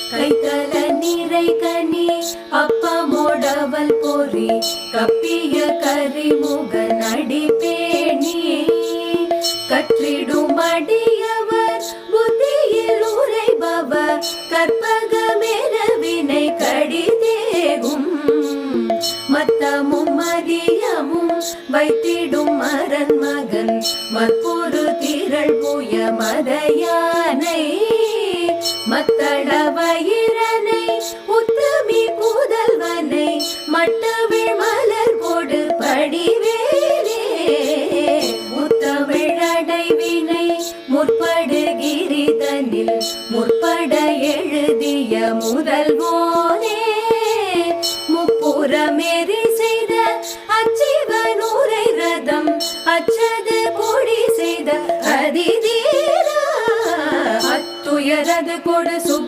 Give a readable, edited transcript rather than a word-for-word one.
கைத்தல நீரை கனி அப்பமோடவல் பொறி கப்பிய கரிமுக நடிப்பேணி கற்றிடும் அடியவர் புத்தியில் உரைபவர் கற்பகமென வினை கடிதேகும் மத்தமும் மதியமும் வைத்திடும் மரன் மகன் மற்பொரு திரள் புய மதையானை மத்தள வயிரனை உத்தமி புதல்வனை மட்டவிழ் மலர் கொடு படிவேலே முத்தமிழ் அடைவினை முற்படுகிரிதனில் முற்பட எழுதிய முதல்வோனே முப்புறமேறி செய்த அச்சிவனூரை ரதம் அச்சது பொடி செய்த அதிதீரா அத்துயரது கொடு